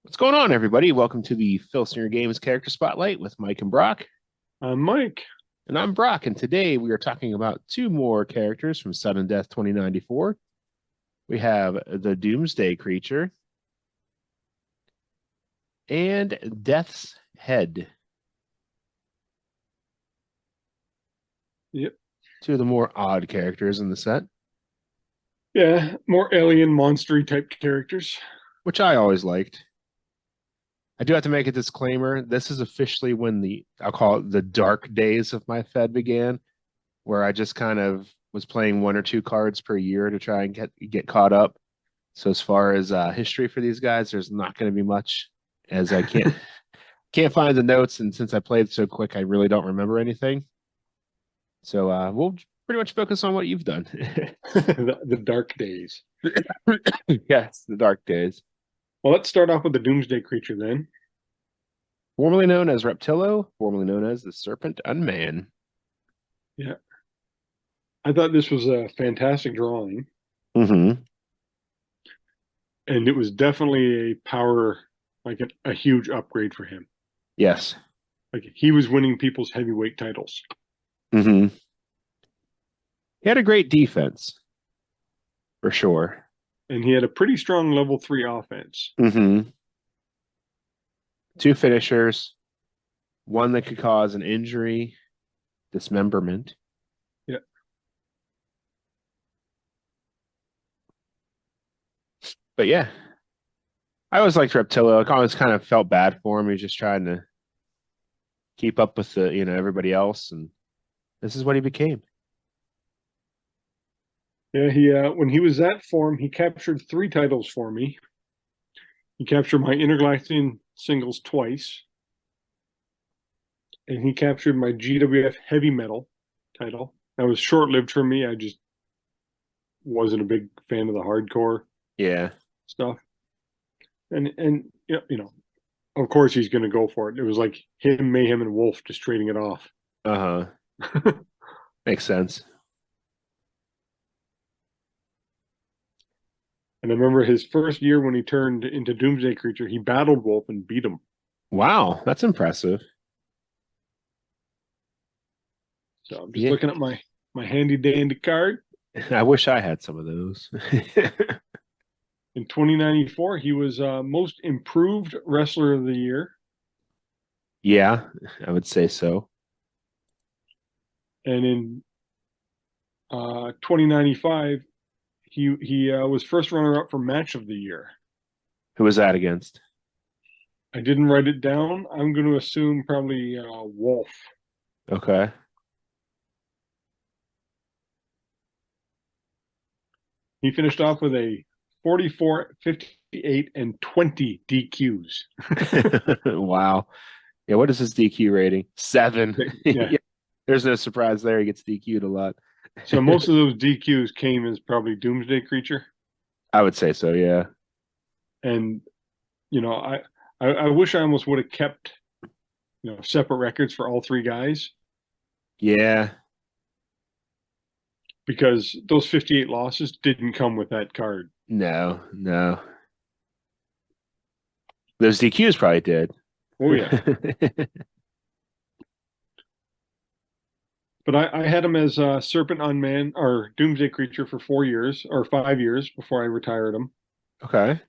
What's going on, everybody? Welcome to the Filsinger Games Character Spotlight with Mike and Brock. I'm Mike. And I'm Brock, and today we are talking about two more characters from Sudden Death 2094. We have the Doomsday creature and Death's Head. Yep. Two of the more odd characters in the set, Yeah, more alien monstery type characters. which I always liked. I do have to make a disclaimer. This is officially when I'll call it the dark days of my Fed began, where I just kind of was playing one or two cards per year to try and get caught up. So as far as history for these guys, there's not going to be much, as I can't find the notes, and since I played so quick, I really don't remember anything. So we'll pretty much focus on what you've done. The dark days. Yes, the dark days. Well, let's start off with the Doomsday creature then. Formerly known as Reptilo, formerly known as the Serpent Unman. Yeah. I thought this was a fantastic drawing, Mm-hmm. and it was definitely a power, like a huge upgrade for him. Yes. Like he was winning people's heavyweight titles. Mm-hmm. He had a great defense, for sure. And he had a pretty strong level 3 offense. Mm-hmm. Two finishers, one that could cause an injury, dismemberment. Yeah. But yeah, I always liked Reptilo. I always kind of felt bad for him. He was just trying to keep up with everybody else, and this is what he became. Yeah, he when he was that form, he captured 3 titles for me. He captured my Intergalactic singles twice, and he captured my GWF heavy metal title. That was short lived for me. I just wasn't a big fan of the hardcore Yeah. stuff. And of course he's going to go for it. It was like him, Mayhem, and Wolf just trading it off. Uh-huh. Makes sense. And I remember his first year when he turned into Doomsday Creature, he battled Wolf and beat him. Wow, that's impressive. So I'm just Yeah. looking at my handy dandy card. I wish I had some of those. In 2094, he was most improved wrestler of the year. Yeah, I would say so. And in 2095, he was first runner up for match of the year. Who was that against? I didn't write it down. I'm going to assume probably Wolf. Okay. He finished off with a 44, 58, and 20 DQs. Wow. Yeah, what is his DQ rating? 7. Yeah. Yeah, there's no surprise there. He gets DQ'd a lot. So most of those DQs came as probably Doomsday Creature. I would say so, yeah. And, I wish I almost would have kept, separate records for all 3 guys Yeah. because those 58 losses didn't come with that card. No, no. Those DQs probably did. Oh, yeah. But I had him as Serpent Unman or Doomsday Creature for 4 years or 5 years before I retired him. Okay.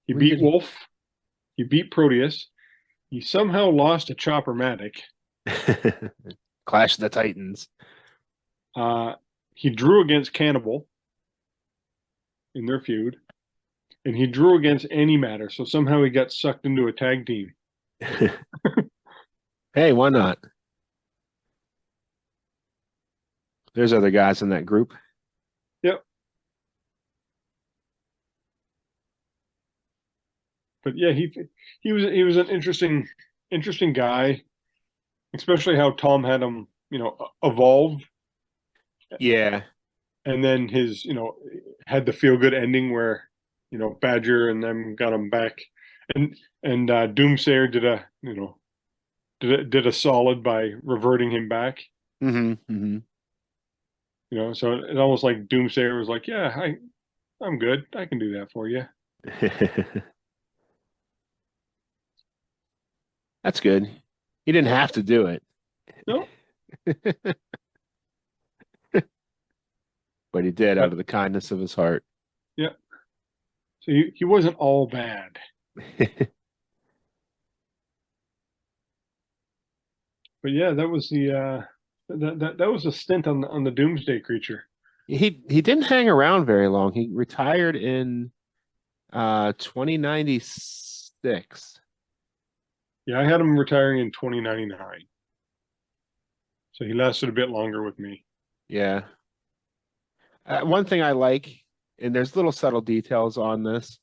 He When beat did he? Wolf. He beat Proteus. He somehow lost to Chopper-Matic. Clash of the Titans. Uh, he drew against Cannibal in their feud, and he drew against Antimatter. So somehow he got sucked into a tag team. Hey, why not? There's other guys in that group. Yep. But yeah, he was an interesting guy, especially how Tom had him, evolve, Yeah. and then his, had the feel good ending where, Badger and them got him back, and Doomsayer did a solid by reverting him back. Mm-hmm. Mm-hmm. So it's almost like Doomsayer was like, yeah, I'm good. I can do that for you. That's good. He didn't have to do it, No, but he did out but of the kindness of his heart. yeah. So he wasn't all bad. But yeah, that was that was a stint on the Doomsday Creature. He didn't hang around very long. He retired in 2096. Yeah, I had him retiring in 2099. So he lasted a bit longer with me. Yeah. One thing I like, and there's little subtle details on this,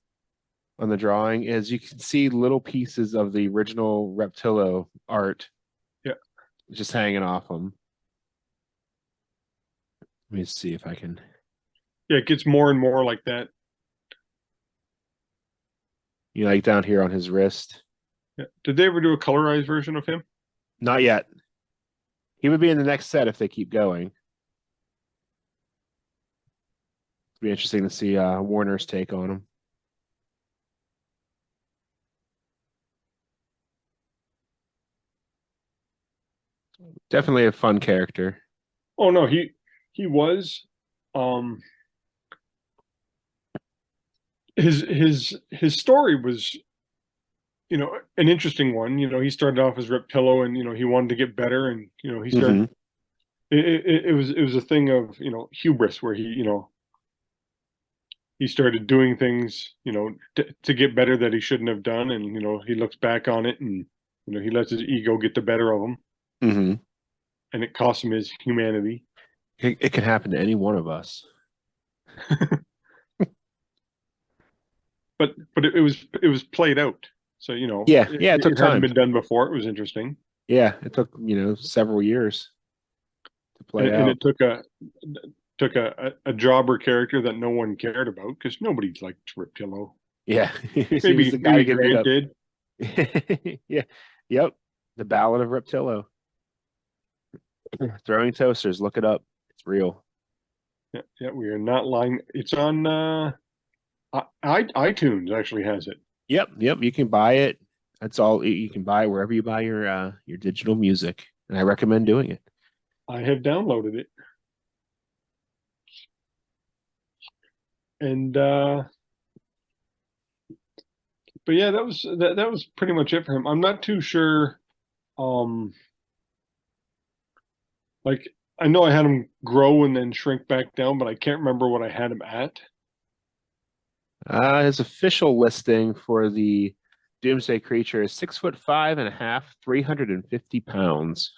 on the drawing, is you can see little pieces of the original Reptillo art Yeah. just hanging off him. Let me see if I can. Yeah, it gets more and more like that. You know, like down here on his wrist. Yeah. Did they ever do a colorized version of him? Not yet. He would be in the next set if they keep going. It'd be interesting to see Warner's take on him. Definitely a fun character. Oh no, he was. Um, his story was, an interesting one. He started off as Reptillo, and he wanted to get better, and he started. Hmm. It was a thing of hubris, where he started doing things to get better that he shouldn't have done, and he looks back on it, and he lets his ego get the better of him, Hmm. and it cost him his humanity. It can happen to any one of us. But it was played out, so Yeah, it, yeah, it took it hadn't time. been done before. It was interesting, Yeah, it took, several years to play and out. it took a jobber character that no one cared about because nobody liked Reptillo. Yeah, he was Maybe the guy to maybe get beat Grant up. did. Yeah, yep. The Ballad of Reptillo. Throwing toasters. Look it up. It's real. Yeah, yeah, we are not lying. It's on iTunes actually has it. Yep, yep. You can buy it. That's all you can buy wherever you buy your digital music, and I recommend doing it. I have downloaded it, and but yeah, that was pretty much it for him. I'm not too sure. Um, like I know I had him grow and then shrink back down, but I can't remember what I had him at. His official listing for the Doomsday Creature is 6'5.5", 350 pounds.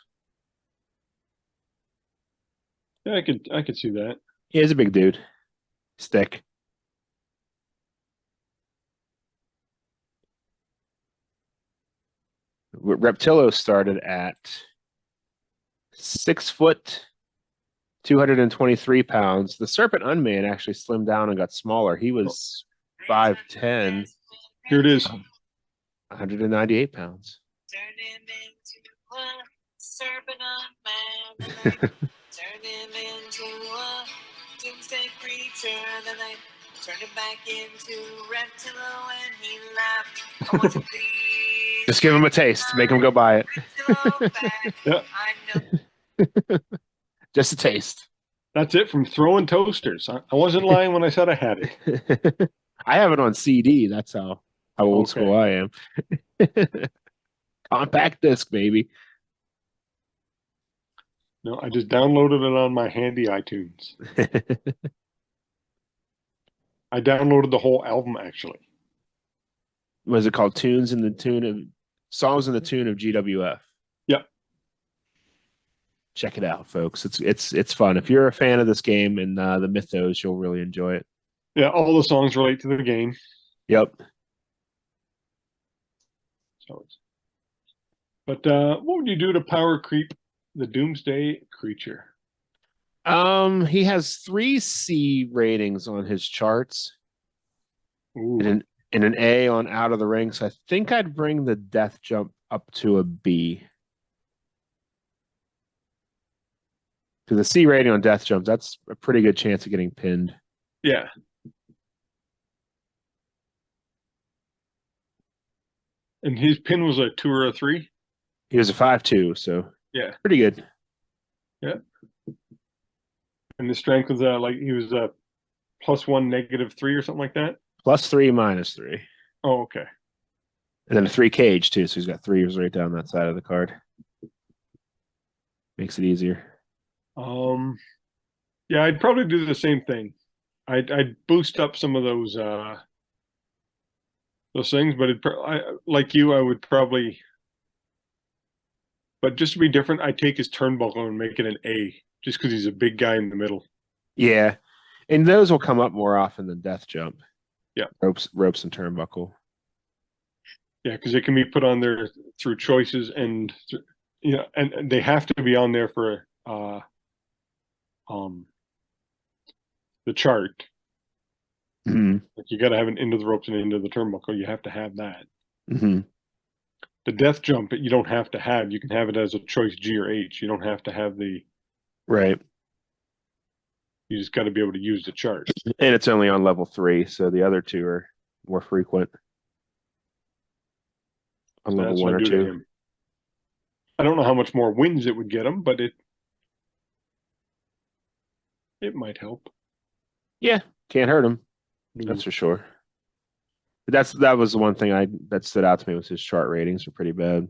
Yeah, I could see that. He is a big dude. Stick. Reptillo started at 6 foot, 223 pounds. The Serpent Unman actually slimmed down and got smaller. He Oh, was 5'10", here it is. 198 pounds. Turn him into a serpent on man, and I turn him into a doomsday creature. Then I turned him back into Reptilo, and he laughed. I want you please. Just give him a taste. Make him go buy it. Reptilo back. Yeah, I know. Just a taste. that's it from throwing toasters. I wasn't lying when I said I had it. I have it on CD. That's how old school Okay. I am. Compact disc, baby. No, I just downloaded it on my handy iTunes. I downloaded the whole album actually. Was it called? Tunes in the tune of songs in the tune of GWF. Yep. Check it out, folks. It's fun. If you're a fan of this game and the mythos, you'll really enjoy it. Yeah, all the songs relate to the game. Yep. So but what would you do to power creep the Doomsday Creature? He has 3 C ratings on his charts and Ooh. an A on Out of the Ring. So I think I'd bring the death jump up to a B. To the C rating on death jumps, that's a pretty good chance of getting pinned. Yeah. And his pin was a 2 or a 3. He was a 5-2, so Yeah. pretty good. Yeah. And his strength was like he was a +1, -3 or something like that. +3, -3. Oh, okay. And then a 3 cage too, so he's got 3s right down that side of the card. Makes it easier. Yeah, I'd probably do the same thing. I'd boost up some of those things, but like you, I would probably. But just to be different, I'd take his turnbuckle and make it an A, just because he's a big guy in the middle. Yeah, and those will come up more often than death jump. Yeah, ropes, and turnbuckle. Yeah, because it can be put on there through choices, and and they have to be on there for the chart. Mm-hmm. Like you got to have an into the ropes and into the turnbuckle. You have to have that. Mm-hmm. The death jump, you don't have to have. You can have it as a choice G or H. You don't have to have the. Right. You just got to be able to use the chart. And it's only on level 3, so the other 2 are more frequent. On level 1 or 2. I don't know how much more wins it would get him, but it might help. Yeah, can't hurt him. That's for sure. But that was the one thing that stood out to me was his chart ratings are pretty bad.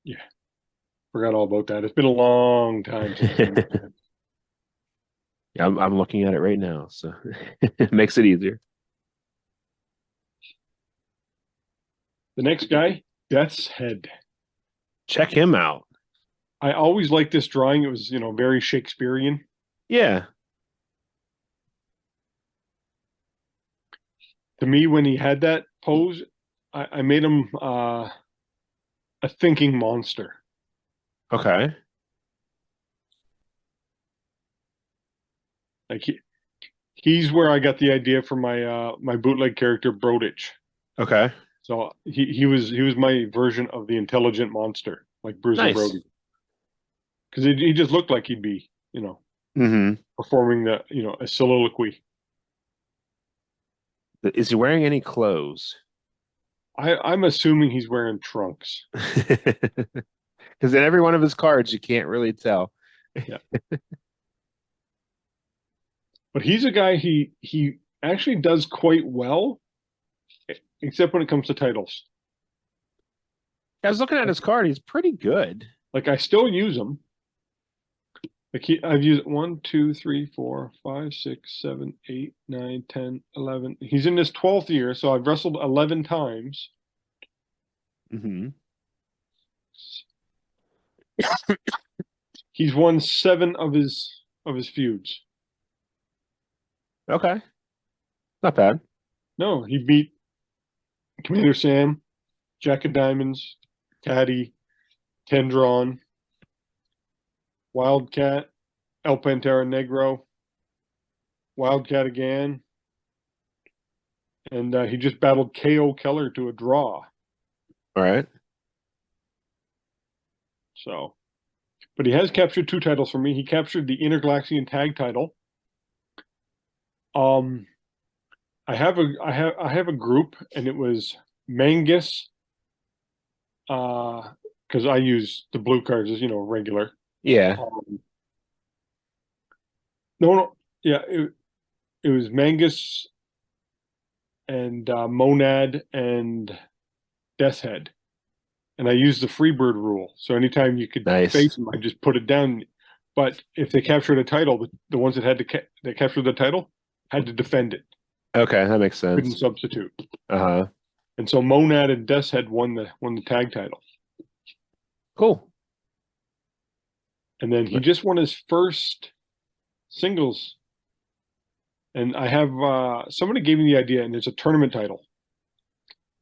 Yeah. Forgot all about that. It's been a long time since Yeah, I'm looking at it right now, so it makes it easier. The next guy, Death's Head. Check him out. I always liked this drawing. It was, very Shakespearean. Yeah. To me, when he had that pose, I made him a thinking monster. Okay. Like he's where I got the idea for my bootleg character Brodich. Okay. So he was my version of the intelligent monster, like Bruiser Nice. Brody. Because he just looked like he'd be, Mm-hmm. performing a soliloquy. Is he wearing any clothes? I'm assuming he's wearing trunks. Because in every one of his cards, you can't really tell. Yeah. But he's a guy he actually does quite well, except when it comes to titles. I was looking at his card. He's pretty good. Like I still use him. Like I've used 1, 2, 3, 4, 5, 6, 7, 8, 9, 10, 11. He's in his 12th year, so I've wrestled 11 times. Mm-hmm. He's won 7 of his feuds. Okay. Not bad. No, he beat Commander Sam, Jack of Diamonds, Caddy, Tendron, Wildcat, El Pantera Negro, Wildcat again, and he just battled KO Keller to a draw. All right. So, but he has captured 2 titles for me. He captured the Intergalaxian Tag title. I have a group, and it was Mangus. Because I use the blue cards as regular. Yeah. No, yeah, it was Mangus and Monad and Death's Head, and I used the Freebird rule. So anytime you could face them, I just put it down. But if they captured a title, the ones that that captured the title had to defend it. Okay, that makes sense. Couldn't substitute. Uh-huh. And so Monad and Death's Head won the tag title. Cool. And then he just won his first singles. And I have somebody gave me the idea, and it's a tournament title.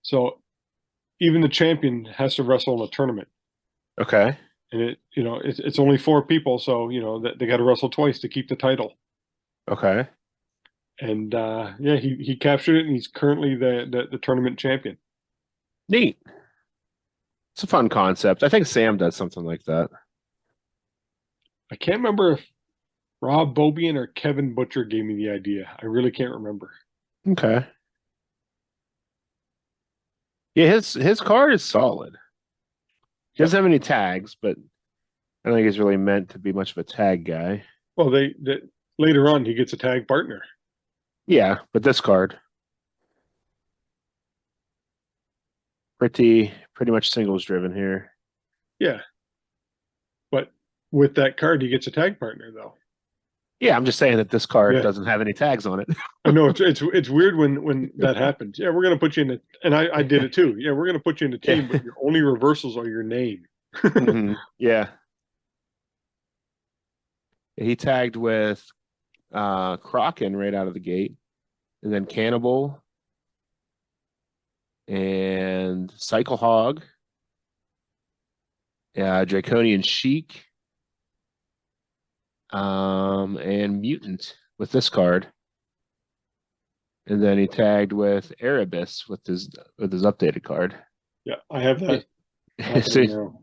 So even the champion has to wrestle in a tournament. Okay. And it's only 4 people, so they got to wrestle twice to keep the title. Okay. And yeah, he captured it, and he's currently the tournament champion. Neat. It's a fun concept. I think Sam does something like that. I can't remember if Rob Bobian or Kevin Butcher gave me the idea. I really can't remember. Okay. Yeah, his card is solid. He doesn't have any tags, but I don't think he's really meant to be much of a tag guy. Well, later on he gets a tag partner. Yeah, but this card pretty much singles driven here. Yeah, but with that card he gets a tag partner though. Yeah, I'm just saying that this card Yeah. doesn't have any tags on it. I know it's weird when that happens. Yeah, we're gonna put you in and I did it too. Yeah, we're gonna put you in a team, but your only reversals are your name. Yeah. He tagged with Kraken right out of the gate, and then Cannibal and Cycle Hog, Draconian Sheik, and Mutant with this card. And then he tagged with Erebus with his updated card. Yeah, I have that. so, so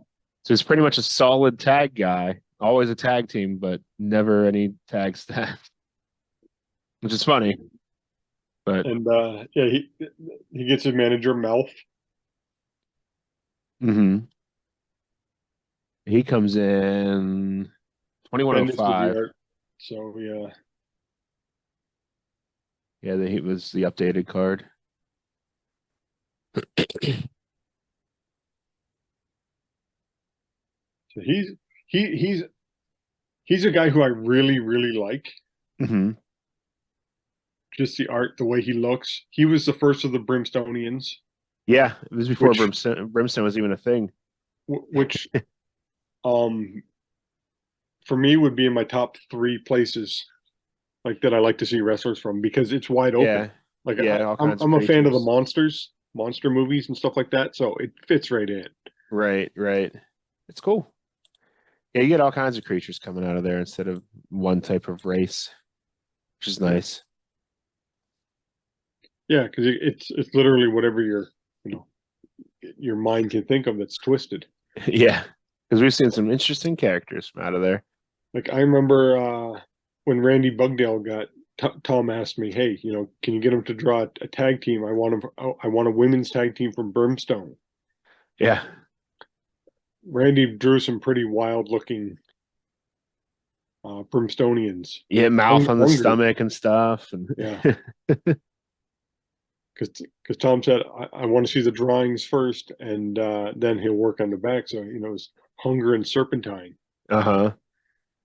he's pretty much a solid tag guy, always a tag team, but never any tag staff, which is funny. But And yeah, he gets his manager Melf. He comes in 2105. So yeah. Yeah, he was the updated card. So he's a guy who I really, really like. Just the art, the way he looks. He was the first of the Brimstonians. Yeah, it was before Brimstone was even a thing. Which for me would be in my top 3 places like that I like to see wrestlers from, because it's wide open. Yeah. Like yeah, I'm a fan of the monster movies and stuff like that, so it fits right in. Right. It's cool. Yeah, you get all kinds of creatures coming out of there instead of one type of race, which is nice. Yeah, because it's literally whatever your mind can think of that's twisted. Yeah, because we've seen some interesting characters from out of there. Like I remember when Randy Bugdale got Tom asked me, "Hey, can you get him to draw a tag team? I want a women's tag team from Brimstone." Yeah, Randy drew some pretty wild looking Brimstonians. Yeah, mouth on the stomach and stuff. And yeah, because Tom said I want to see the drawings first, and then he'll work on the back. So it's Hunger and Serpentine.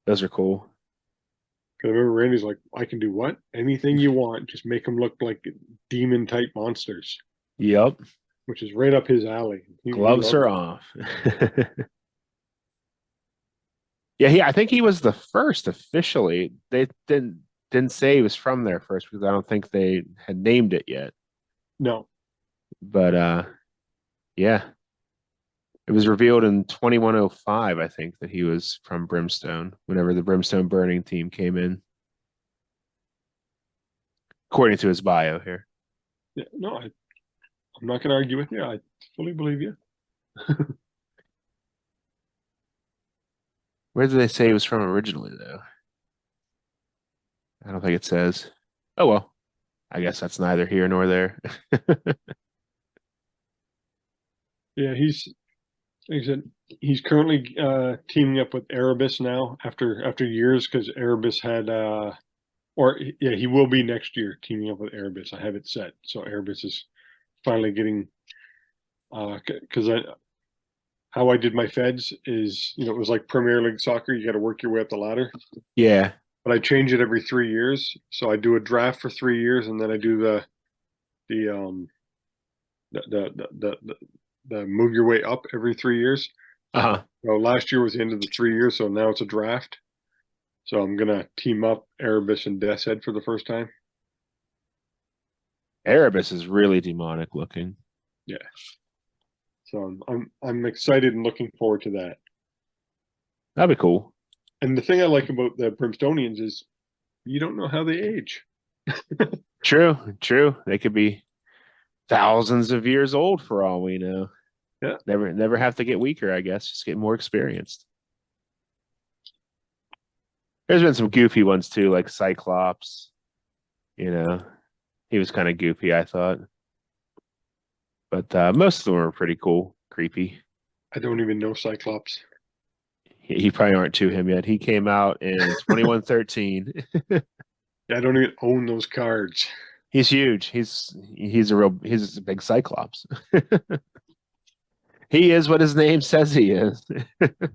Those are cool. Because I remember Randy's like, I can do what? Anything you want. Just make them look like demon type monsters. Yep. Which is right up his alley. Gloves are off. Yeah, I think he was the first officially. They didn't say he was from there first because I don't think they had named it yet. No. But yeah. It was revealed in 2105, I think, that he was from Brimstone whenever the Brimstone Burning team came in. According to his bio here. Yeah, no, I'm not going to argue with you. I fully believe you. Where did they say he was from originally, though? I don't think it says. Oh, well. I guess that's neither here nor there. Yeah, he's currently teaming up with Erebus now after years, because Erebus had he will be next year teaming up with Erebus. I have it set. So Erebus is finally getting because how I did my feds is, it was like Premier League soccer. You got to work your way up the ladder. Yeah. But I change it every 3 years. So I do a draft for 3 years, and then I do the move your way up every 3 years. So last year was the end of the 3 years, so now it's a draft. So I'm gonna team up Erebus and Death's Head for the first time. Erebus is really demonic looking. Yeah. So I'm excited and looking forward to that. That'd be cool. And the thing I like about the Brimstonians is you don't know how they age. True. They could be thousands of years old for all we know. Yeah. Never have to get weaker, I guess. Just get more experienced. There's been some goofy ones too, like Cyclops. He was kind of goofy, I thought. But most of them are pretty cool, creepy. I don't even know Cyclops. He probably aren't to him yet. He came out in 2113. Yeah, I don't even own those cards. He's huge. He's a big Cyclops. He is what his name says he is.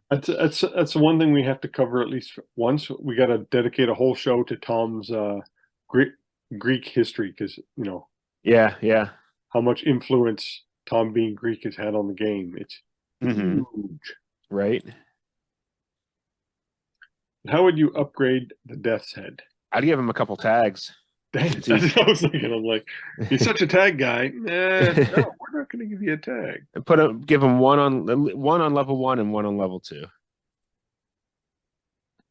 That's one thing we have to cover at least once. We got to dedicate a whole show to Tom's Greek history, because Yeah, yeah. how much influence Tom being Greek has had on the game. It's Mhm. huge. Right. How would you upgrade the Death's Head? I'd give him a couple tags. That's what I was thinking. I'm like, he's such a tag guy. No, we're not going to give you a tag. Give him one on level 1 and one on level 2,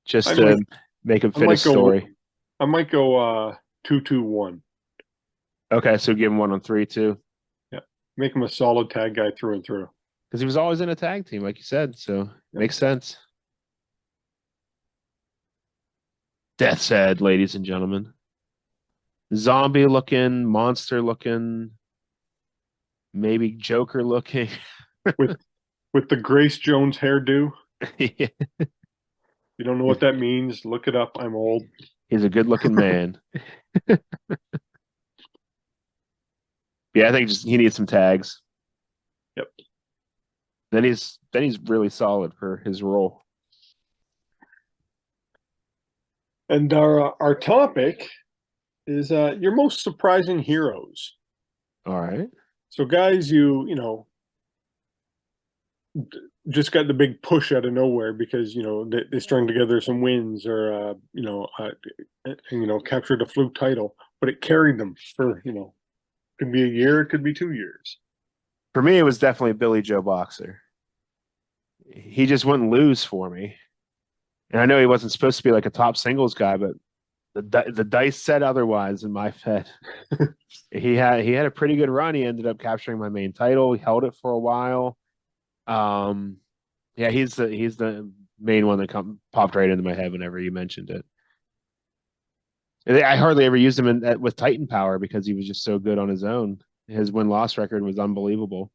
just to make him fit his story. I might go 2-2-1. Okay, so give him one on 3 too. Yeah, make him a solid tag guy through and through. Because he was always in a tag team, like you said, so makes sense. Death's Head, ladies and gentlemen. Zombie looking, monster looking, maybe Joker looking. with the Grace Jones hairdo. Yeah. You don't know what that means? Look it up. I'm old. He's a good looking man. Yeah, I think he needs some tags. Yep. Then he's really solid for his role. And our topic is your most surprising heroes. All right. So guys, you just got the big push out of nowhere because they strung together some wins, or captured a fluke title, but it carried them for could be a year, it could be 2 years. For me, it was definitely Billy Joe Boxer. He just wouldn't lose for me. And I know he wasn't supposed to be like a top singles guy, but the dice said otherwise in my fed. He had a pretty good run. He ended up capturing my main title. He held it for a while. Yeah, he's the main one that popped right into my head whenever you mentioned it. I hardly ever used him with Titan Power because he was just so good on his own. His win-loss record was unbelievable.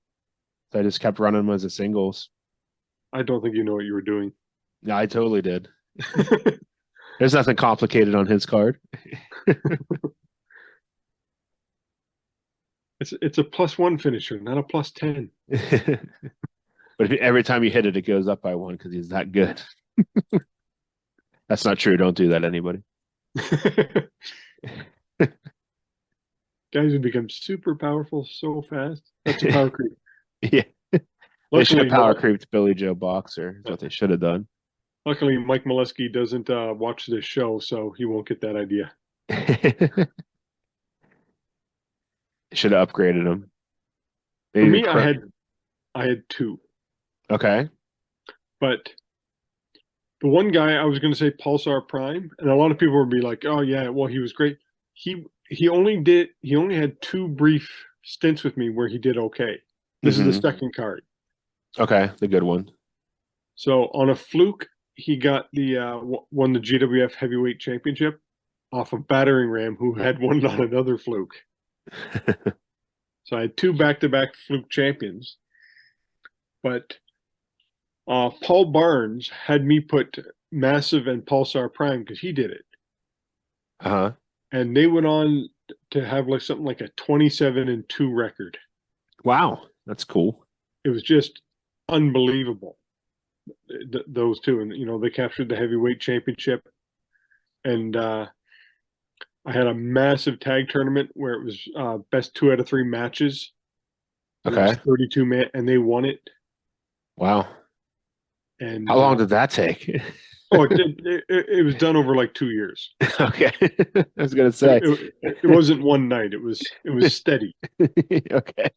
So I just kept running him as a singles. I don't think you know what you were doing. No, I totally did. There's nothing complicated on his card. It's a +1 finisher, not a +10. But every time you hit it, it goes up by 1 because he's that good. That's not true. Don't do that, anybody. Guys would become super powerful so fast. That's a power creep. Yeah. They should have power creeped Billy Joe Boxer. Is what they should have done. Luckily, Mike Molesky doesn't watch this show, so he won't get that idea. Should have upgraded him. For me, I had 2. Okay. But the one guy I was going to say Pulsar Prime, and a lot of people would be like, "Oh yeah, well he was great." He only had 2 brief stints with me where he did okay. This is the second card. Okay, the good one. So on a fluke, he got won the GWF Heavyweight Championship off of Battering Ram, who had won on another fluke. So I had 2 back-to-back fluke champions. But Paul Barnes had me put Massive and Pulsar Prime because he did it. Uh-huh. And they went on to have something like a 27-2 record. Wow, that's cool. It was just unbelievable. Those 2, and they captured the heavyweight championship. And I had a massive tag tournament where it was best 2 out of 3 matches. Okay. 32 man, and they won it. Wow. And how long did that take? It was done over 2 years. Okay. I was gonna say it wasn't one night. It was steady. Okay.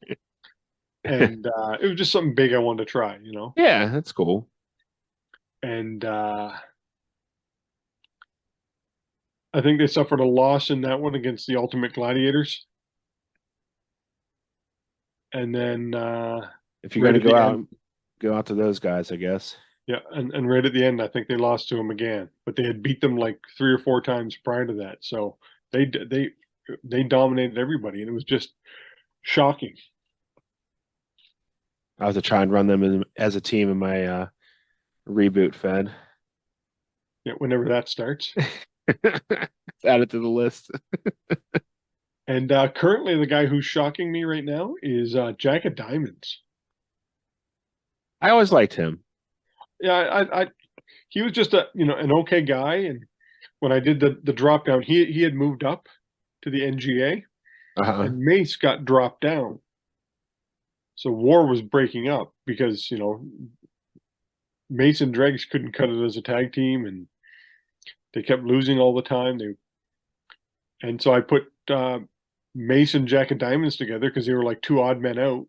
And it was just something big I wanted to try. Yeah, that's cool. And I think they suffered a loss in that one against the Ultimate Gladiators. And then if you're going to go out to those guys, I guess. Yeah, and right at the end, I think they lost to them again, but they had beat them 3 or 4 times prior to that. So they dominated everybody, and it was just shocking. I'll have to try and run them as a team in my reboot fed. Yeah, whenever that starts. Add it to the list. And currently, the guy who's shocking me right now is Jack of Diamonds. I always liked him. Yeah, he was just an okay guy, and when I did the drop down, he had moved up to the NGA, Uh-huh. and Mace got dropped down. So war was breaking up because Mace and Dregs couldn't cut it as a tag team, and they kept losing all the time. And so I put Mace and Jack of Diamonds together because they were like two odd men out,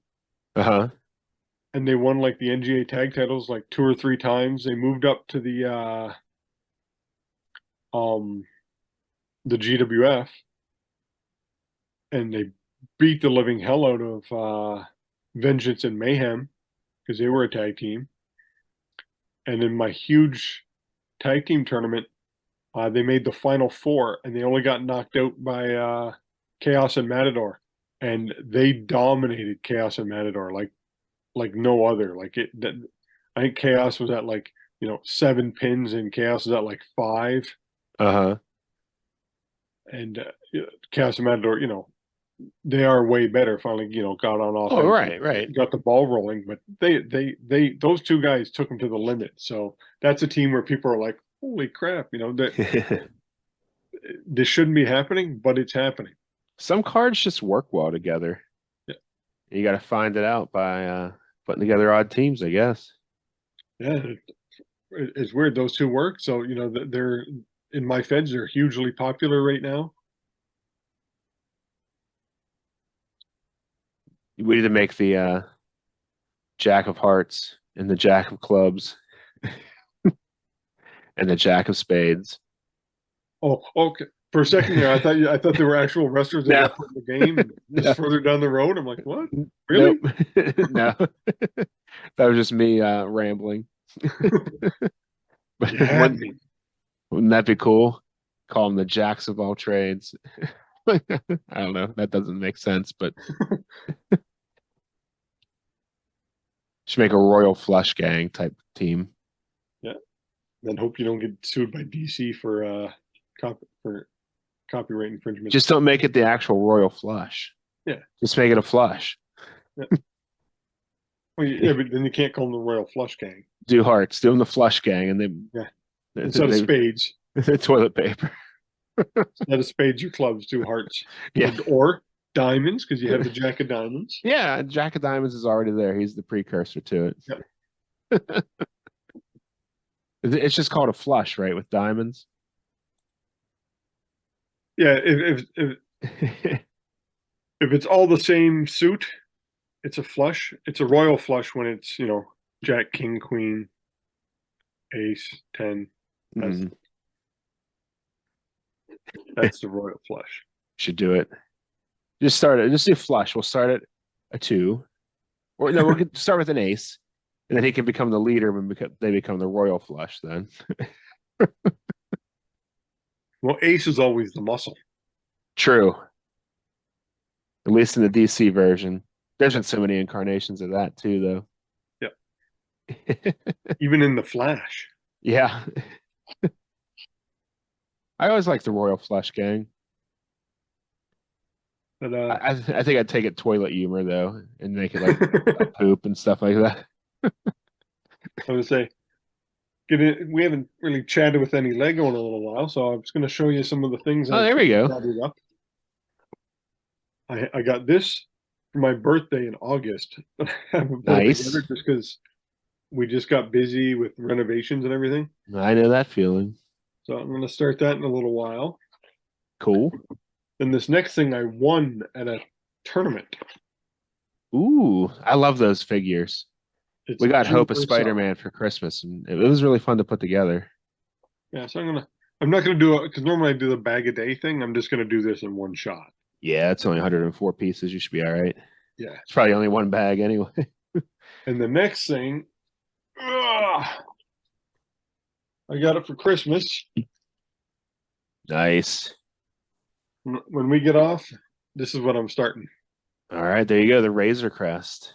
Uh-huh. and they won like the NGA tag titles like 2 or 3 times. They moved up to the GWF, and they beat the living hell out of Vengeance and Mayhem because they were a tag team. And in my huge tag team tournament, they made the final four, and they only got knocked out by Chaos and Matador, and they dominated Chaos and Matador like no other. I think Chaos was at like 7 pins, and Chaos was at like 5, Uh-huh. and Chaos and Matador, they are way better. Finally, got on offense, Oh, right. got the ball rolling, but those two guys took them to the limit. So that's a team where people are like, holy crap, that this shouldn't be happening, but it's happening. Some cards just work well together. Yeah. You got to find it out by putting together odd teams, I guess. Yeah, it's weird. Those two work. So, they're in my feds, they're hugely popular right now. We need to make the Jack of Hearts and the Jack of Clubs and the Jack of Spades. Oh, okay. For a second there, I thought they were actual wrestlers that got put in the game. And just further down the road, I'm like, what? Really? Nope. No. That was just me rambling. But You had me. wouldn't that be cool? Call them the Jacks of all trades. I don't know. That doesn't make sense, but should make a Royal Flush Gang type team. Yeah. Then hope you don't get sued by DC for copyright infringement. Just don't make it the actual Royal Flush. Yeah. Just make it a flush. Yeah. Well, yeah, but then you can't call them the Royal Flush Gang. Do hearts. Do them the Flush Gang, and Instead of spades. Toilet paper. Instead of spades or clubs, do hearts. Yeah. Or diamonds, because you have the Jack of Diamonds. Yeah, Jack of Diamonds is already there. He's the precursor to it. Yep. It's just called a flush, right? With diamonds. Yeah, if it's all the same suit, it's a flush. It's a royal flush when it's Jack, King, Queen, Ace, 10. That's the royal flush. Should do it. Just start it. Just do flush. We'll start at a 2, or no, we'll start with an ace, and then he can become the leader when they become the royal flush. Then. Well, Ace is always the muscle. True. At least in the DC version. There's been so many incarnations of that too, though. Yep. Even in the Flash. Yeah. I always like the Royal Flush Gang. But I think I'd take it toilet humor though, and make it like poop and stuff like that. I would say, we haven't really chatted with any Lego in a little while, so I'm just going to show you some of the things. Oh, there we go. Up. I got this for my birthday in August. Nice. Just because we just got busy with renovations and everything. I know that feeling. So I'm going to start that in a little while. Cool. Then this next thing I won at a tournament. Ooh, I love those figures. We got Hope of Spider-Man for Christmas, and it was really fun to put together. Yeah, so I'm not gonna do it because normally I do the bag a day thing. I'm just gonna do this in one shot. Yeah, it's only 104 pieces. You should be all right. Yeah, it's probably only one bag anyway. And the next thing, I got it for Christmas. Nice. When we get off, this is what I'm starting. All right, there you go. The Razor Crest.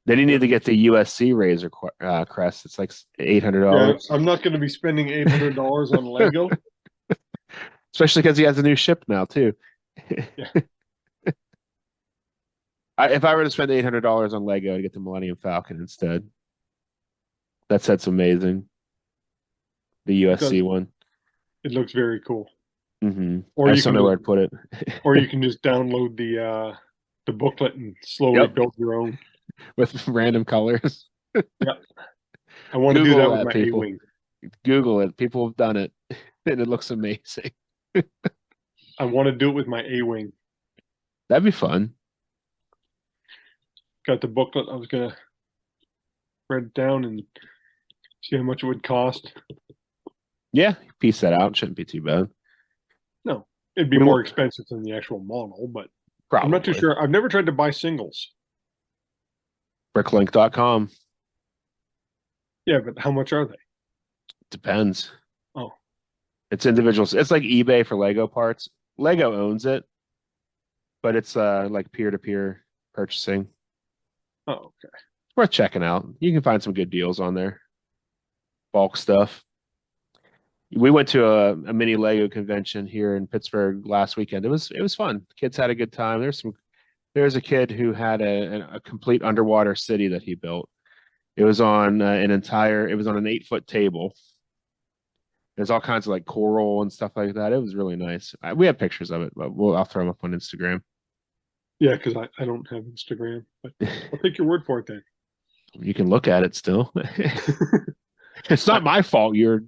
Then you need to get the USC Razor crest. It's like Yeah, $800, I'm not going to be spending $800 on Lego. especially because he has a new ship now too. Yeah. If I were to spend $800 on Lego, I'd get the Millennium Falcon instead. That set's amazing. The USC one. It looks very cool. Mm-hmm. Or I you just don't can know where I'd put it. or you can just download the booklet and slowly Yep. build your own. With random colors. Yeah. I want to do Google that with that, my people. A-Wing. Google it. People have done it, and it looks amazing. I want to do it with my A-Wing. That'd be fun. Got the booklet. I was gonna write it down and see how much it would cost. Yeah, piece that out. Shouldn't be too bad. No, it'd be We more won't- expensive than the actual model, but Probably. I'm not too sure. I've never tried to buy singles. Bricklink.com. Yeah, but how much are they? Depends. Oh. It's individuals. It's like eBay for Lego parts. Lego owns it, but it's like peer-to-peer purchasing. Oh, okay. It's worth checking out. You can find some good deals on there. Bulk stuff. We went to a mini Lego convention here in Pittsburgh last weekend. It was fun. Kids had a good time. There's a kid who had a complete underwater city that he built. It was on an 8-foot table. There's all kinds of like coral and stuff like that. It was really nice. We have pictures of it, but I'll throw them up on Instagram. Yeah, because I don't have Instagram, but I'll take your word for it then. You can look at it still. It's not my fault you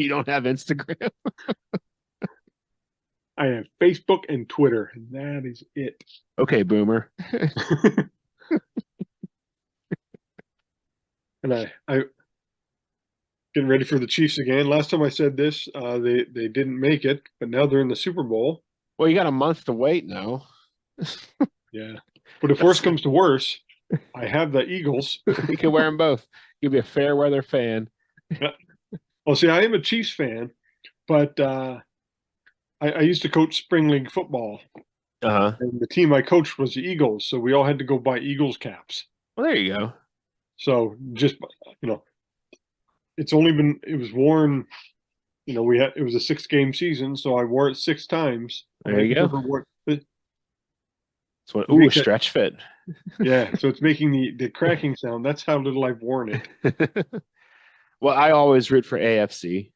don't have Instagram. I have Facebook and Twitter, and that is it. Okay, boomer. And I getting ready for the Chiefs again. Last time I said this, they didn't make it, but now they're in the Super Bowl. Well, you got a month to wait now. Yeah, but if worse comes to worse, I have the Eagles. You can wear them both. You'll be a fair weather fan. Well, see, I am a Chiefs fan, but I used to coach spring league football, Uh-huh. and the team I coached was the Eagles, so we all had to go buy Eagles caps. Well, there you go. So just it was worn. It was a 6-game season, so I wore it 6 times. There you go. So, Makes it- stretch fit. Yeah, so it's making the cracking sound. That's how little I've worn it. Well, I always root for AFC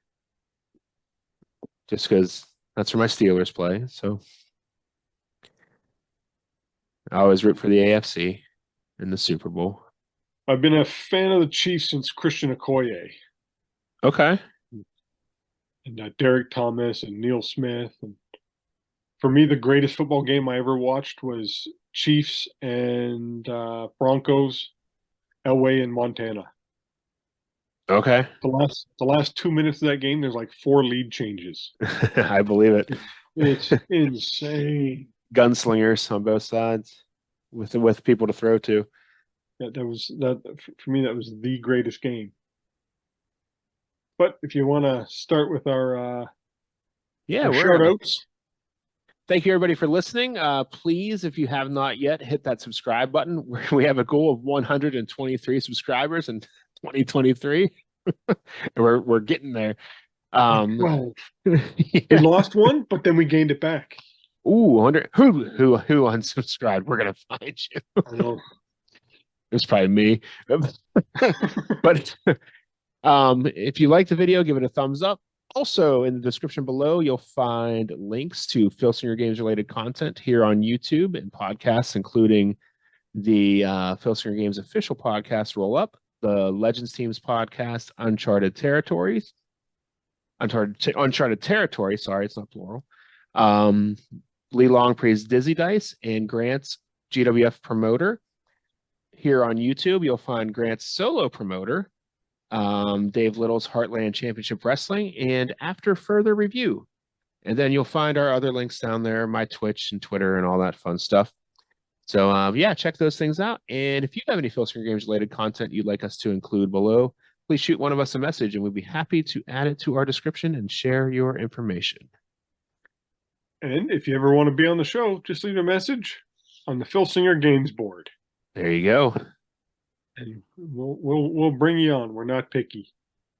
just because that's where my Steelers play. So I always root for the AFC in the Super Bowl. I've been a fan of the Chiefs since Christian Okoye Okay. and Derek Thomas and Neil Smith. And for me, the greatest football game I ever watched was Chiefs and Broncos, Elway and Montana. Okay. The last 2 minutes of that game, there's like 4 lead changes. I believe it. It's insane. Gunslingers on both sides with people to throw to. That for me, that was the greatest game. But if you want to start with our shout outs. Thank you everybody for listening. Please, if you have not yet, hit that subscribe button. We have a goal of 123 subscribers in 2023. we're getting there. 12. Yeah. We lost one, but then we gained it back. Ooh, I wonder who unsubscribed. We're gonna find you. I know. It was probably me. But if you like the video, give it a thumbs up. Also, in the description below, you'll find links to Filsinger Games related content here on YouTube and podcasts, including the Filsinger Games official podcast Roll Up, the Legends Teams podcast, Uncharted Territory. Sorry, it's not plural. Lee Longpre's Dizzy Dice and Grant's GWF Promoter. Here on YouTube, you'll find Grant's solo promoter, Dave Little's Heartland Championship Wrestling, and After Further Review. And then you'll find our other links down there, my Twitch and Twitter and all that fun stuff. So yeah, check those things out. And if you have any Filsinger Games related content you'd like us to include below, please shoot one of us a message and we'd be happy to add it to our description and share your information. And if you ever want to be on the show, just leave a message on the Filsinger Games board. There you go. And we'll bring you on. We're not picky.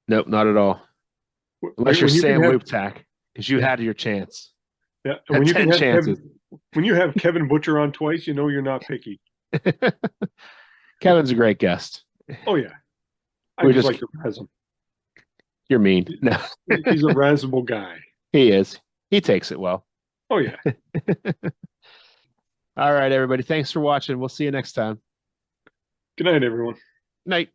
Nope, not at all. Unless you're When you can Sam have, Looptack, because you had your chance. yeah, Had when you 10 can have chances. when you have Kevin Butcher on twice, you know you're not picky. Kevin's a great guest. Oh yeah, I We're just just like to razz him. You're mean. No, He's a razzable guy. he is. He takes it well. Oh yeah. All right, everybody. Thanks for watching. We'll see you next time. Good night, everyone. Night.